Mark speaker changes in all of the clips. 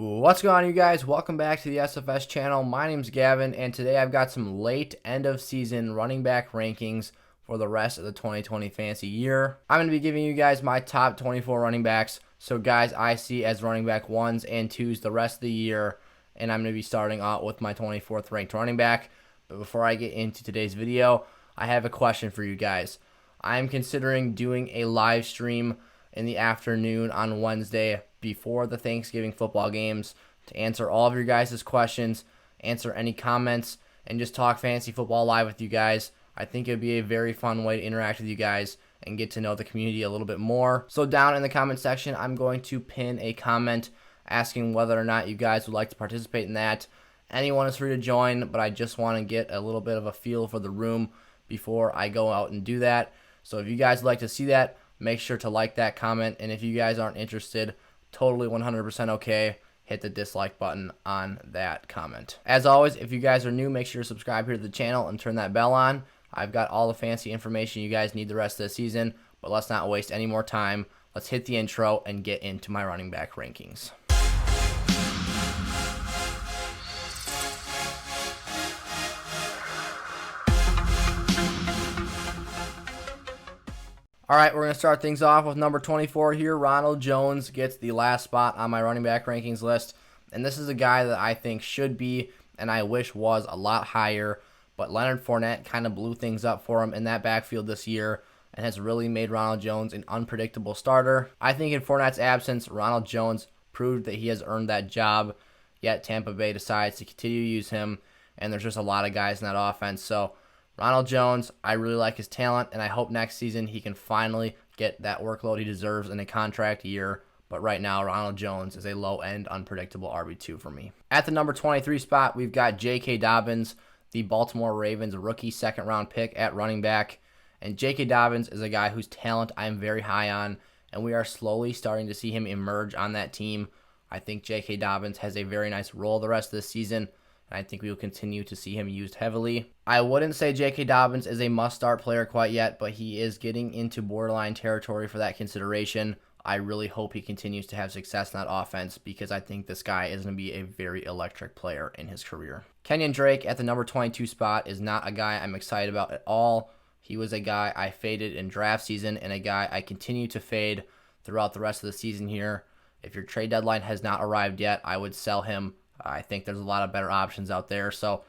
Speaker 1: What's going on, you guys? Welcome back to the SFS channel. My name's Gavin, and today I've got some late end of season running back rankings for the rest of the 2020 fantasy year. I'm going to be giving you guys my top 24 running backs. So guys I see as running back 1s and 2s the rest of the year, and I'm going to be starting out with my 24th ranked running back. But before I get into today's video, I have a question for you guys. I'm considering doing a live stream in the afternoon on Wednesday before the Thanksgiving football games to answer all of your guys' questions, answer any comments, and just talk fantasy football live with you guys. I think it would be a very fun way to interact with you guys and get to know the community a little bit more. So down in the comment section, I'm going to pin a comment asking whether or not you guys would like to participate in that. Anyone is free to join, but I just want to get a little bit of a feel for the room before I go out and do that. So if you guys would like to see that, make sure to like that comment. And if you guys aren't interested, totally 100% okay. Hit the dislike button on that comment. As always, if you guys are new, make sure to subscribe here to the channel and turn that bell on. I've got all the fancy information you guys need the rest of the season, but let's not waste any more time. Let's hit the intro and get into my running back rankings. All right, we're going to start things off with number 24 here. Ronald Jones gets the last spot on my running back rankings list. And this is a guy that I think should be, and I wish was, a lot higher. But Leonard Fournette kind of blew things up for him in that backfield this year and has really made Ronald Jones an unpredictable starter. I think in Fournette's absence, Ronald Jones proved that he has earned that job, yet Tampa Bay decides to continue to use him, and there's just a lot of guys in that offense. So Ronald Jones, I really like his talent, and I hope next season he can finally get that workload he deserves in a contract year. But right now, Ronald Jones is a low-end, unpredictable RB2 for me. At the number 23 spot, we've got J.K. Dobbins, the Baltimore Ravens rookie second-round pick at running back. And J.K. Dobbins is a guy whose talent I am very high on, and we are slowly starting to see him emerge on that team. I think J.K. Dobbins has a very nice role the rest of this season, and I think we will continue to see him used heavily. I wouldn't say J.K. Dobbins is a must-start player quite yet, but he is getting into borderline territory for that consideration. I really hope he continues to have success in that offense because I think this guy is going to be a very electric player in his career. Kenyan Drake at the number 22 spot is not a guy I'm excited about at all. He was a guy I faded in draft season and a guy I continue to fade throughout the rest of the season here. If your trade deadline has not arrived yet, I would sell him. I think there's a lot of better options out there. So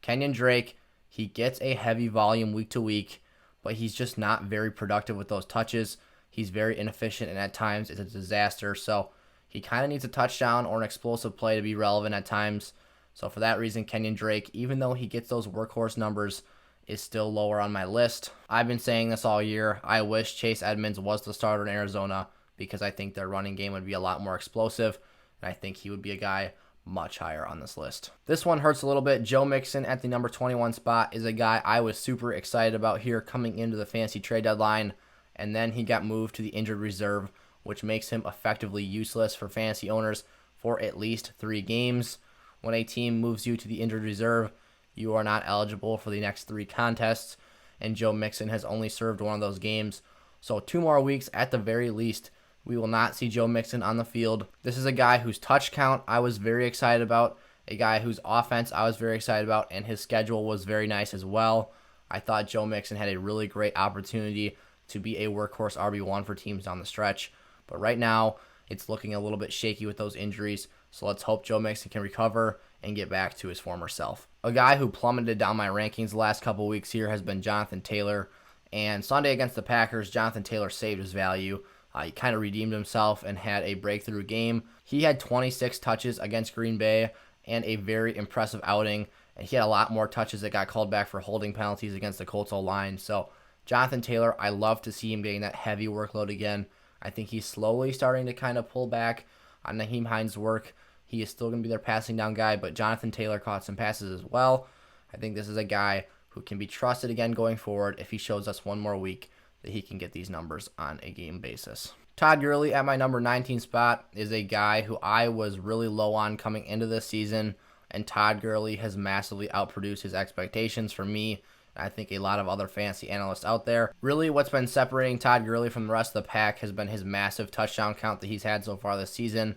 Speaker 1: Kenyan Drake, he gets a heavy volume week to week, but he's just not very productive with those touches. He's very inefficient, and at times it's a disaster. So he kind of needs a touchdown or an explosive play to be relevant at times. So for that reason, Kenyan Drake, even though he gets those workhorse numbers, is still lower on my list. I've been saying this all year. I wish Chase Edmonds was the starter in Arizona because I think their running game would be a lot more explosive, and I think he would be a guy much higher on this list. This one hurts a little bit. Joe Mixon at the number 21 spot is a guy I was super excited about here coming into the fantasy trade deadline, and then he got moved to the injured reserve, which makes him effectively useless for fantasy owners for at least 3 games. When a team moves you to the injured reserve, you are not eligible for the next 3 contests, and Joe Mixon has only served one of those games. So 2 more weeks at the very least, we will not see Joe Mixon on the field. This is a guy whose touch count I was very excited about, a guy whose offense I was very excited about, and his schedule was very nice as well. I thought Joe Mixon had a really great opportunity to be a workhorse RB1 for teams down the stretch. But right now, it's looking a little bit shaky with those injuries, so let's hope Joe Mixon can recover and get back to his former self. A guy who plummeted down my rankings the last couple weeks here has been Jonathan Taylor, and Sunday against the Packers, Jonathan Taylor saved his value. He kind of redeemed himself and had a breakthrough game. He had 26 touches against Green Bay and a very impressive outing, and he had a lot more touches that got called back for holding penalties against the Colts O-line. So Jonathan Taylor, I love to see him getting that heavy workload again. I think he's slowly starting to kind of pull back on Nyheim Hines' work. He is still going to be their passing down guy, but Jonathan Taylor caught some passes as well. I think this is a guy who can be trusted again going forward if he shows us one more week that he can get these numbers on a game basis. Todd Gurley at my number 19 spot is a guy who I was really low on coming into this season, and Todd Gurley has massively outproduced his expectations for me. I think a lot of other fantasy analysts out there. Really, what's been separating Todd Gurley from the rest of the pack has been his massive touchdown count that he's had so far this season.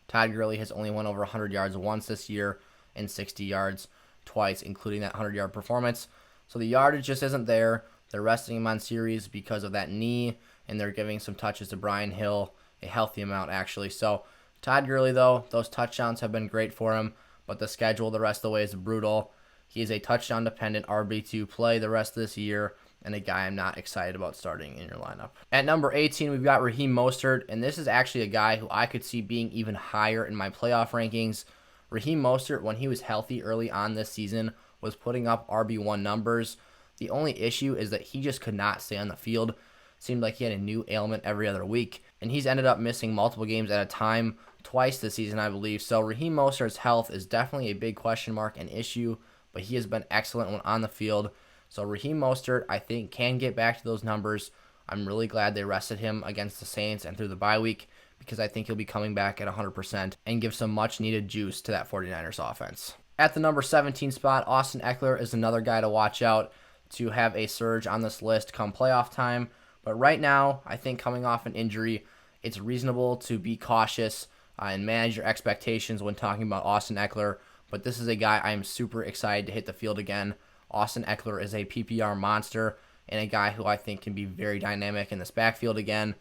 Speaker 1: Todd Gurley has only went over 100 yards once this year and 60 yards twice, including that 100-yard performance. So the yardage just isn't there. They're resting him on series because of that knee, and they're giving some touches to Brian Hill, a healthy amount actually. So Todd Gurley, though, those touchdowns have been great for him, but the schedule the rest of the way is brutal. He is a touchdown-dependent RB2 play the rest of this year, and a guy I'm not excited about starting in your lineup. At number 18, we've got Raheem Mostert, and this is actually a guy who I could see being even higher in my playoff rankings. Raheem Mostert, when he was healthy early on this season, was putting up RB1 numbers. The only issue is that he just could not stay on the field. Seemed like he had a new ailment every other week, and he's ended up missing multiple games at a time, twice this season, I believe. So Raheem Mostert's health is definitely a big question mark and issue, but he has been excellent when on the field. So Raheem Mostert, I think, can get back to those numbers. I'm really glad they rested him against the Saints and through the bye week, because I think he'll be coming back at 100% and give some much-needed juice to that 49ers offense. At the number 17 spot, Austin Ekeler is another guy to watch out to have a surge on this list come playoff time. But right now, I think coming off an injury, it's reasonable to be cautious and manage your expectations when talking about Austin Ekeler. But this is a guy I am super excited to hit the field again. Austin Ekeler is a PPR monster and a guy who I think can be very dynamic in this backfield again.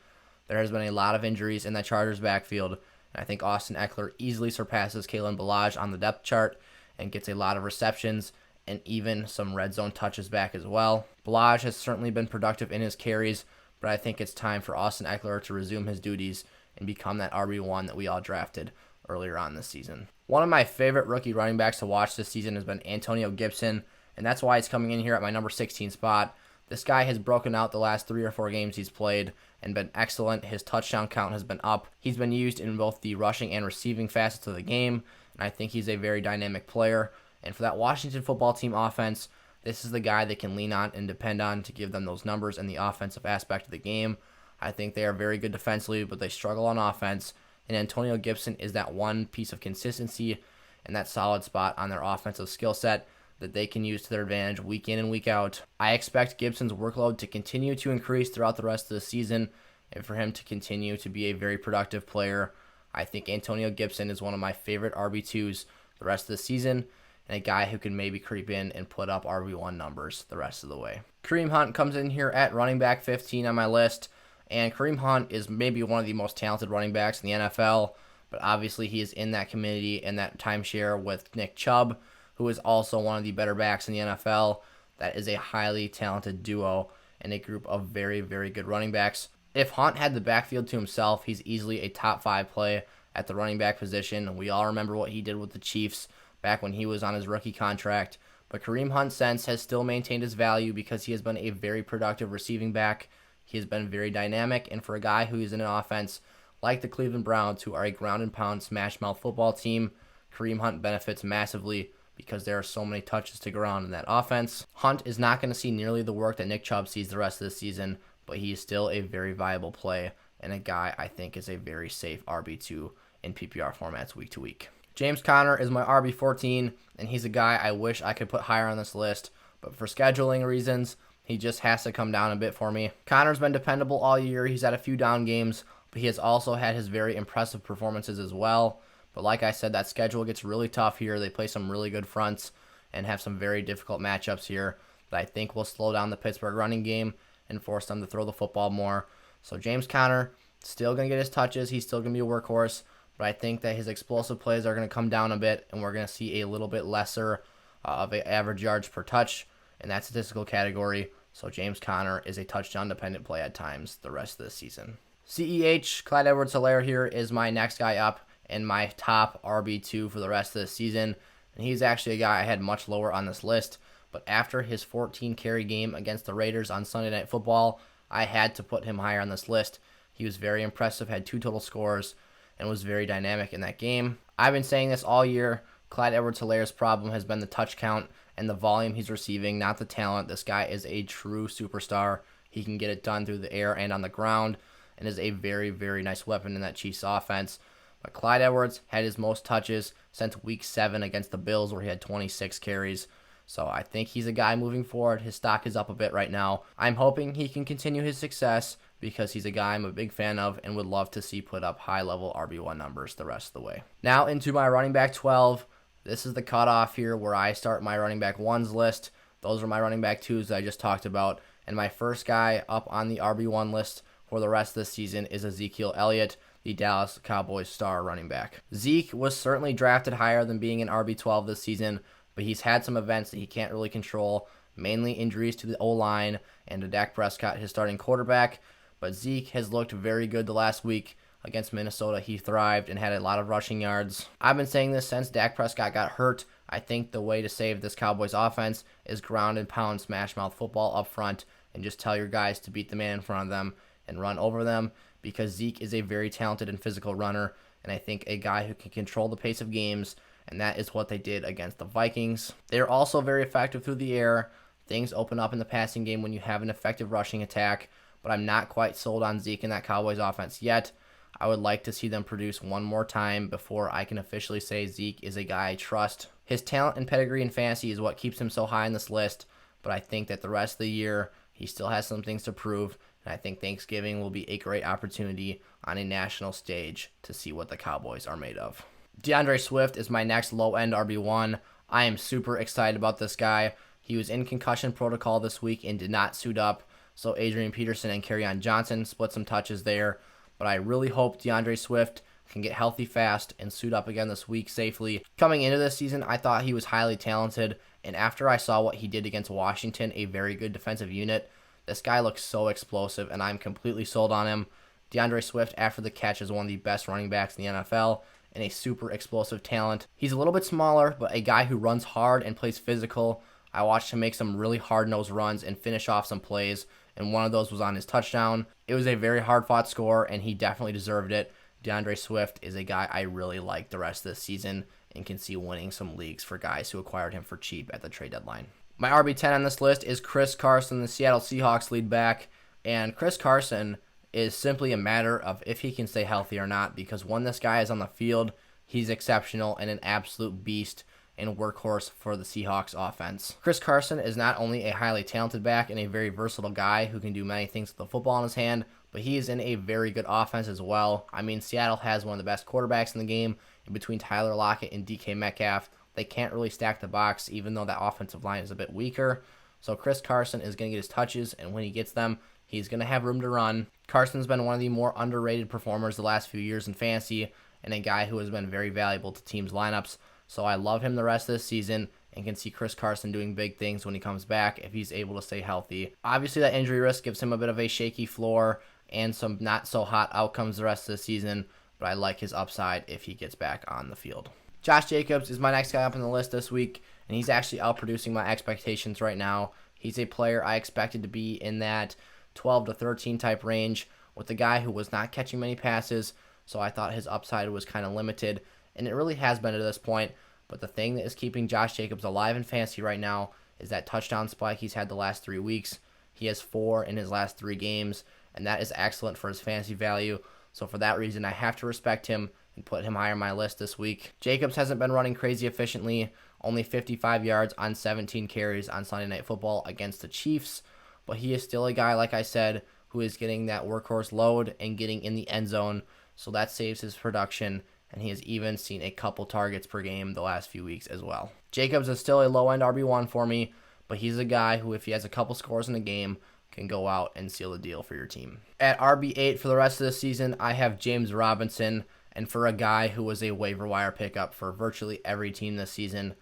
Speaker 1: There has been a lot of injuries in that Chargers backfield, and I think Austin Ekeler easily surpasses Kalen Ballage on the depth chart and gets a lot of receptions and even some red zone touches back as well. Ballage has certainly been productive in his carries, but I think it's time for Austin Ekeler to resume his duties and become that RB1 that we all drafted earlier on this season. One of my favorite rookie running backs to watch this season has been Antonio Gibson, and that's why he's coming in here at my number 16 spot. This guy has broken out the last 3 or 4 games he's played and been excellent. His touchdown count has been up. He's been used in both the rushing and receiving facets of the game, and I think he's a very dynamic player. And for that Washington football team offense, this is the guy they can lean on and depend on to give them those numbers in the offensive aspect of the game. I think they are very good defensively, but they struggle on offense, and Antonio Gibson is that one piece of consistency and that solid spot on their offensive skill set that they can use to their advantage week in and week out. I expect Gibson's workload to continue to increase throughout the rest of the season and for him to continue to be a very productive player. I think Antonio Gibson is one of my favorite RB2s the rest of the season, and a guy who can maybe creep in and put up RB1 numbers the rest of the way. Kareem Hunt comes in here at running back 15 on my list, and Kareem Hunt is maybe one of the most talented running backs in the NFL, but obviously he is in that community and that timeshare with Nick Chubb, who is also one of the better backs in the NFL. That is a highly talented duo and a group of very, very good running backs. If Hunt had the backfield to himself, he's easily a top 5 play at the running back position. We all remember what he did with the Chiefs back when he was on his rookie contract. But Kareem Hunt since has still maintained his value because he has been a very productive receiving back. He has been very dynamic, and for a guy who is in an offense like the Cleveland Browns, who are a ground and pound smash mouth football team, Kareem Hunt benefits massively because there are so many touches to ground in that offense. Hunt is not going to see nearly the work that Nick Chubb sees the rest of the season, but he is still a very viable play and a guy I think is a very safe RB2 in PPR formats week to week. James Conner is my RB14, and he's a guy I wish I could put higher on this list, but for scheduling reasons, he just has to come down a bit for me. Conner's been dependable all year. He's had a few down games, but he has also had his very impressive performances as well. But like I said, that schedule gets really tough here. They play some really good fronts and have some very difficult matchups here that I think will slow down the Pittsburgh running game and force them to throw the football more. So James Conner, still going to get his touches. He's still going to be a workhorse, but I think that his explosive plays are going to come down a bit, and we're going to see a little bit lesser of an average yards per touch in that statistical category. So James Conner is a touchdown-dependent play at times the rest of the season. CEH, Clyde Edwards-Helaire here is my next guy up and my top RB2 for the rest of the season. And he's actually a guy I had much lower on this list, but after his 14-carry game against the Raiders on Sunday Night Football, I had to put him higher on this list. He was very impressive, had 2 total scores, and was very dynamic in that game. I've been saying this all year. Clyde Edwards-Helaire's problem has been the touch count and the volume he's receiving, not the talent. This guy is a true superstar. He can get it done through the air and on the ground, and is a very, very nice weapon in that Chiefs offense. But Clyde Edwards had his most touches since Week 7 against the Bills, where he had 26 carries. So I think he's a guy moving forward. His stock is up a bit right now. I'm hoping he can continue his success because he's a guy I'm a big fan of and would love to see put up high-level RB1 numbers the rest of the way. Now into my running back 12. This is the cutoff here where I start my running back 1s list. Those are my running back 2s that I just talked about. And my first guy up on the RB1 list for the rest of the season is Ezekiell Elliott, the Dallas Cowboys star running back. Zeke was certainly drafted higher than being an RB12 this season, but he's had some events that he can't really control, mainly injuries to the O-line and to Dak Prescott, his starting quarterback. But Zeke has looked very good the last week. Against Minnesota, he thrived and had a lot of rushing yards. I've been saying this since Dak Prescott got hurt. I think the way to save this Cowboys offense is ground and pound smash mouth football up front and just tell your guys to beat the man in front of them and run over them, because Zeke is a very talented and physical runner, and I think a guy who can control the pace of games, and that is what they did against the Vikings. They are also very effective through the air. Things open up in the passing game when you have an effective rushing attack, but I'm not quite sold on Zeke in that Cowboys offense yet. I would like to see them produce one more time before I can officially say Zeke is a guy I trust. His talent and pedigree in fantasy is what keeps him so high on this list, but I think that the rest of the year he still has some things to prove, and I think Thanksgiving will be a great opportunity on a national stage to see what the Cowboys are made of. DeAndre Swift is my next low-end RB1. I am super excited about this guy. He was in concussion protocol this week and did not suit up, so Adrian Peterson and Kerryon Johnson split some touches there. But I really hope DeAndre Swift can get healthy fast and suit up again this week safely. Coming into this season, I thought he was highly talented, and after I saw what he did against Washington, a very good defensive unit, this guy looks so explosive, and I'm completely sold on him. DeAndre Swift, after the catch, is one of the best running backs in the NFL and a super explosive talent. He's a little bit smaller, but a guy who runs hard and plays physical. I watched him make some really hard-nosed runs and finish off some plays, and one of those was on his touchdown. It was a very hard-fought score, and he definitely deserved it. DeAndre Swift is a guy I really like the rest of this season and can see winning some leagues for guys who acquired him for cheap at the trade deadline. My RB10 on this list is Chris Carson, the Seattle Seahawks lead back, and Chris Carson is simply a matter of if he can stay healthy or not, because when this guy is on the field, he's exceptional and an absolute beast and workhorse for the Seahawks offense. Chris Carson is not only a highly talented back and a very versatile guy who can do many things with the football in his hand, but he is in a very good offense as well. I mean, Seattle has one of the best quarterbacks in the game, in between Tyler Lockett and DK Metcalf. They can't really stack the box, even though that offensive line is a bit weaker. So Chris Carson is going to get his touches, and when he gets them, he's going to have room to run. Carson's been one of the more underrated performers the last few years in fantasy, and a guy who has been very valuable to teams' lineups. So I love him the rest of this season and can see Chris Carson doing big things when he comes back if he's able to stay healthy. Obviously, that injury risk gives him a bit of a shaky floor and some not so hot outcomes the rest of the season, but I like his upside if he gets back on the field. Josh Jacobs is my next guy up on the list this week, and he's actually outproducing my expectations right now. He's a player I expected to be in that 12 to 13 type range with a guy who was not catching many passes, so I thought his upside was kind of limited, and it really has been to this point. But the thing that is keeping Josh Jacobs alive in fantasy right now is that touchdown spike he's had the last 3 weeks. He has 4 in his last 3 games, and that is excellent for his fantasy value. So for that reason, I have to respect him and put him higher on my list this week. Jacobs hasn't been running crazy efficiently, only 55 yards on 17 carries on Sunday Night Football against the Chiefs, but he is still a guy, like I said, who is getting that workhorse load and getting in the end zone, so that saves his production, and he has even seen a couple targets per game the last few weeks as well. Jacobs is still a low-end RB1 for me, but he's a guy who, if he has a couple scores in a game, can go out and seal the deal for your team. At RB8 for the rest of the season, I have James Robinson, and for a guy who was a waiver wire pickup for virtually every team this season,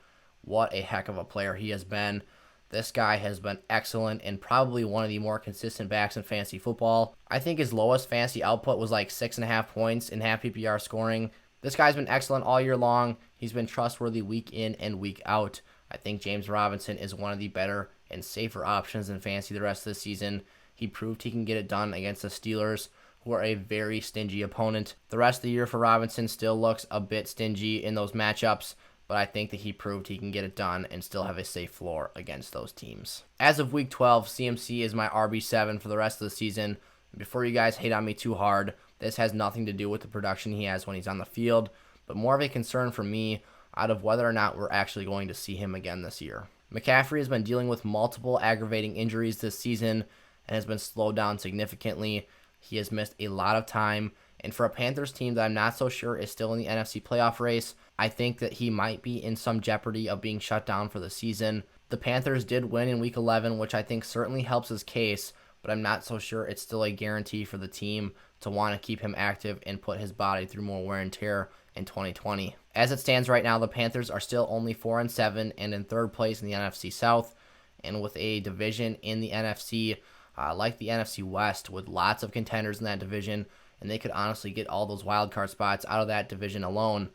Speaker 1: what a heck of a player he has been. This guy has been excellent and probably one of the more consistent backs in fantasy football. I think his lowest fantasy output was like 6.5 points in half PPR scoring. This guy's been excellent all year long. He's been trustworthy week in and week out. I think James Robinson is one of the better and safer options in fantasy the rest of the season. He proved he can get it done against the Steelers, who are a very stingy opponent. The rest of the year for Robinson still looks a bit stingy in those matchups, but I think that he proved he can get it done and still have a safe floor against those teams. As of Week 12, CMC is my RB7 for the rest of the season. Before you guys hate on me too hard, this has nothing to do with the production he has when he's on the field, but more of a concern for me out of whether or not we're actually going to see him again this year. McCaffrey has been dealing with multiple aggravating injuries this season and has been slowed down significantly. He has missed a lot of time. And for a Panthers team that I'm not so sure is still in the NFC playoff race, I think that he might be in some jeopardy of being shut down for the season. The Panthers did win in Week 11, which I think certainly helps his case, but I'm not so sure it's still a guarantee for the team to want to keep him active and put his body through more wear and tear in 2020. As it stands right now, the Panthers are still only 4-7 and in third place in the NFC South, and with a division in the NFC like the NFC West with lots of contenders in that division, and they could honestly get all those wild card spots out of that division alone.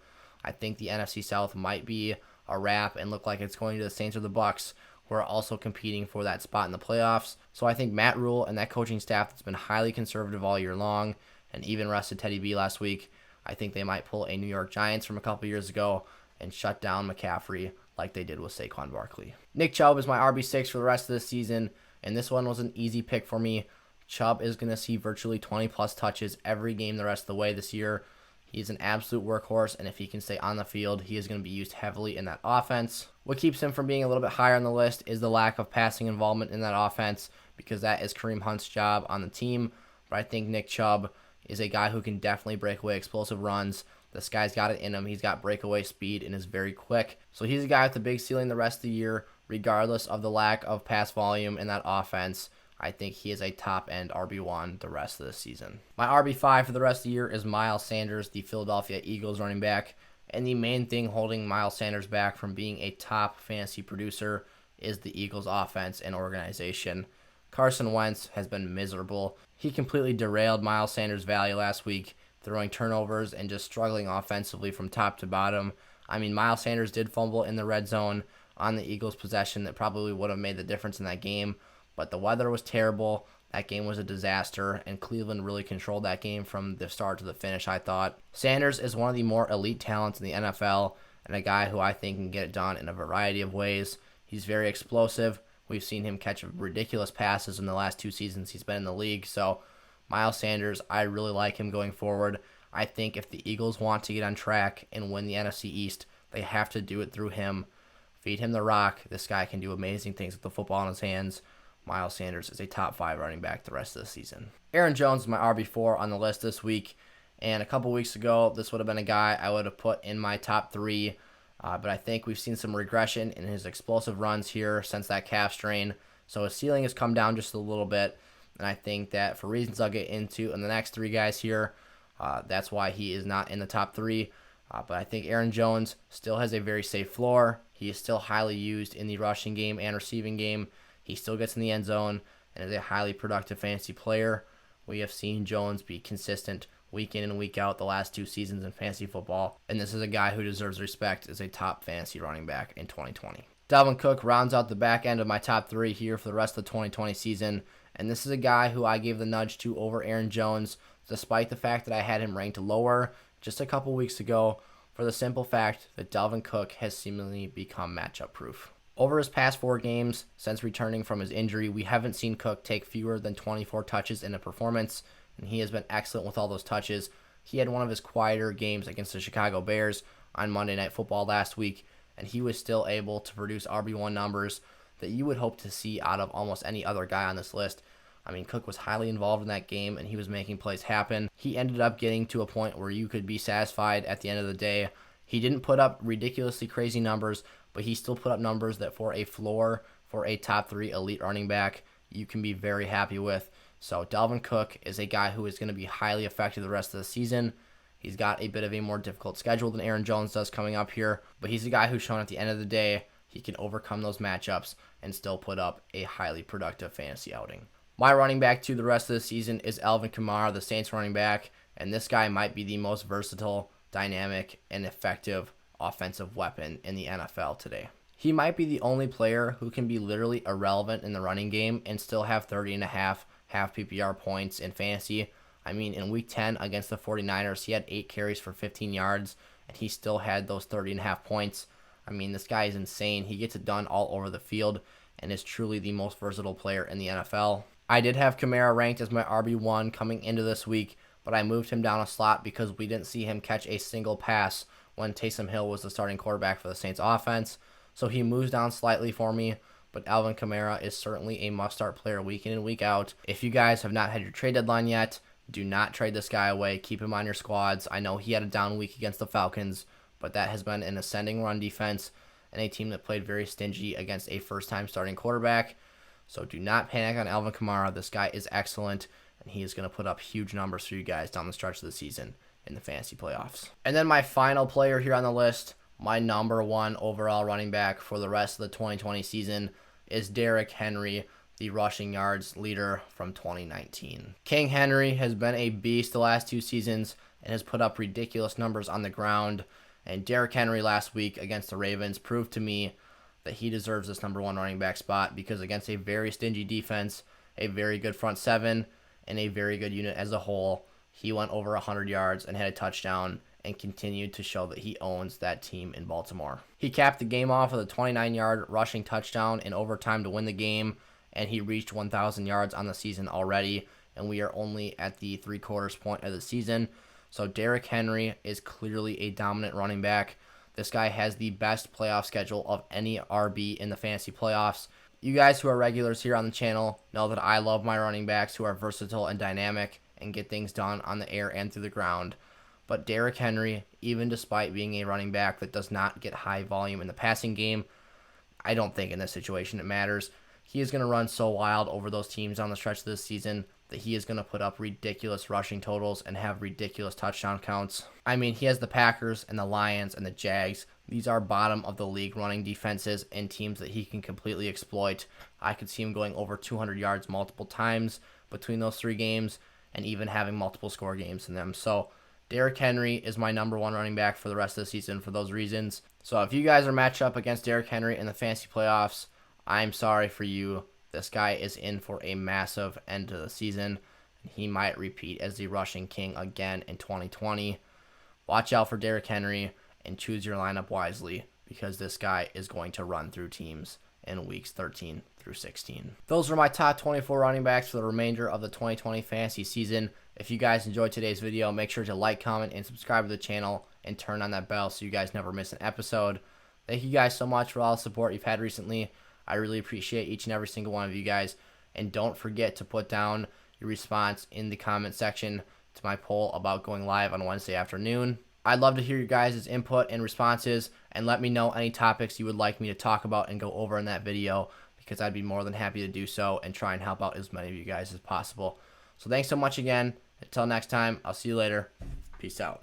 Speaker 1: I think the NFC South might be a wrap and look like it's going to the Saints or the Bucks, who are also competing for that spot in the playoffs. So I think Matt Rule and that coaching staff that's been highly conservative all year long and even rested Teddy B last week, I think they might pull a New York Giants from a couple years ago and shut down McCaffrey like they did with Saquon Barkley. Nick Chubb is my RB6 for the rest of the season, and this one was an easy pick for me. Chubb is going to see virtually 20-plus touches every game the rest of the way this year. He's an absolute workhorse, and if he can stay on the field, he is going to be used heavily in that offense. What keeps him from being a little bit higher on the list is the lack of passing involvement in that offense, because that is Kareem Hunt's job on the team. But I think Nick Chubb is a guy who can definitely break away explosive runs. This guy's got it in him. He's got breakaway speed and is very quick. So he's a guy with a big ceiling the rest of the year, regardless of the lack of pass volume in that offense. I think he is a top-end RB1 the rest of the season. My RB5 for the rest of the year is Miles Sanders, the Philadelphia Eagles running back. And the main thing holding Miles Sanders back from being a top fantasy producer is the Eagles' offense and organization. Carson Wentz has been miserable. He completely derailed Miles Sanders' value last week, throwing turnovers and just struggling offensively from top to bottom. I mean, Miles Sanders did fumble in the red zone on the Eagles' possession that probably would have made the difference in that game. But the weather was terrible. That game was a disaster, and Cleveland really controlled that game from the start to the finish, I thought. Sanders is one of the more elite talents in the NFL, and a guy who I think can get it done in a variety of ways. He's very explosive. We've seen him catch ridiculous passes in the last 2 seasons he's been in the league. So Miles Sanders, I really like him going forward. I think if the Eagles want to get on track and win the NFC East, they have to do it through him. Feed him the rock. This guy can do amazing things with the football in his hands. Miles Sanders is a top 5 running back the rest of the season. Aaron Jones is my RB4 on the list this week. And a couple weeks ago, this would have been a guy I would have put in my top 3. But I think we've seen some regression in his explosive runs here since that calf strain. So his ceiling has come down just a little bit. And I think that for reasons I'll get into in the next 3 guys here, that's why he is not in the top 3. But I think Aaron Jones still has a very safe floor. He is still highly used in the rushing game and receiving game. He still gets in the end zone and is a highly productive fantasy player. We have seen Jones be consistent week in and week out the last 2 seasons in fantasy football, and this is a guy who deserves respect as a top fantasy running back in 2020. Dalvin Cook rounds out the back end of my top 3 here for the rest of the 2020 season, and this is a guy who I gave the nudge to over Aaron Jones, despite the fact that I had him ranked lower just a couple weeks ago, for the simple fact that Dalvin Cook has seemingly become matchup proof. Over his past 4 games, since returning from his injury, we haven't seen Cook take fewer than 24 touches in a performance, and he has been excellent with all those touches. He had one of his quieter games against the Chicago Bears on Monday Night Football last week, and he was still able to produce RB1 numbers that you would hope to see out of almost any other guy on this list. I mean, Cook was highly involved in that game, and he was making plays happen. He ended up getting to a point where you could be satisfied at the end of the day. He didn't put up ridiculously crazy numbers, but he still put up numbers that for a floor, for a top 3 elite running back, you can be very happy with. So Dalvin Cook is a guy who is going to be highly effective the rest of the season. He's got a bit of a more difficult schedule than Aaron Jones does coming up here, but he's a guy who's shown at the end of the day he can overcome those matchups and still put up a highly productive fantasy outing. My running back to the rest of the season is Alvin Kamara, the Saints running back, and this guy might be the most versatile, dynamic, and effective offensive weapon in the NFL today. He might be the only player who can be literally irrelevant in the running game and still have 30.5 half PPR points in fantasy. I mean, in week 10 against the 49ers, he had 8 carries for 15 yards, and he still had those 30.5 points. I mean, this guy is insane. He gets it done all over the field and is truly the most versatile player in the NFL. I did have Kamara ranked as my RB1 coming into this week, but I moved him down a slot because we didn't see him catch a single pass when Taysom Hill was the starting quarterback for the Saints offense. So he moves down slightly for me, but Alvin Kamara is certainly a must-start player week in and week out. If you guys have not had your trade deadline yet, Do not trade this guy away. Keep him on your squads. I know he had a down week against the Falcons, but that has been an ascending run defense and a team that played very stingy against a first-time starting quarterback. So do not panic on Alvin Kamara. This guy is excellent, and he is going to put up huge numbers for you guys down the stretch of the season in the fantasy playoffs. And then my final player here on the list, my number one overall running back for the rest of the 2020 season, is Derrick Henry, the rushing yards leader from 2019. King Henry has been a beast the last 2 seasons and has put up ridiculous numbers on the ground. And Derrick Henry last week against the Ravens proved to me that he deserves this number one running back spot, because against a very stingy defense, a very good front seven, and a very good unit as a whole, he went over 100 yards and had a touchdown and continued to show that he owns that team in Baltimore. He capped the game off with a 29-yard rushing touchdown in overtime to win the game, and he reached 1,000 yards on the season already, and we are only at the 3/4 point of the season. So Derrick Henry is clearly a dominant running back. This guy has the best playoff schedule of any RB in the fantasy playoffs. You guys who are regulars here on the channel know that I love my running backs who are versatile and dynamic and get things done on the air and through the ground. But Derrick Henry, even despite being a running back that does not get high volume in the passing game, I don't think in this situation it matters. He is going to run so wild over those teams on the stretch of this season that he is going to put up ridiculous rushing totals and have ridiculous touchdown counts. I mean, he has the Packers and the Lions and the Jags. These are bottom of the league running defenses and teams that he can completely exploit. I could see him going over 200 yards multiple times between those 3 games and even having multiple score games in them. So Derrick Henry is my number one running back for the rest of the season for those reasons. So if you guys are matched up against Derrick Henry in the fantasy playoffs, I'm sorry for you. This guy is in for a massive end to the season. He might repeat as the rushing king again in 2020. Watch out for Derrick Henry and choose your lineup wisely, because this guy is going to run through teams in weeks 13 through 16. Those are my top 24 running backs for the remainder of the 2020 fantasy season. If you guys enjoyed today's video, make sure to like, comment, and subscribe to the channel and turn on that bell so you guys never miss an episode. Thank you guys so much for all the support you've had recently. I really appreciate each and every single one of you guys. And don't forget to put down your response in the comment section to my poll about going live on Wednesday afternoon. I'd love to hear your guys' input and responses, and let me know any topics you would like me to talk about and go over in that video, because I'd be more than happy to do so and try and help out as many of you guys as possible. So thanks so much again. Until next time, I'll see you later. Peace out.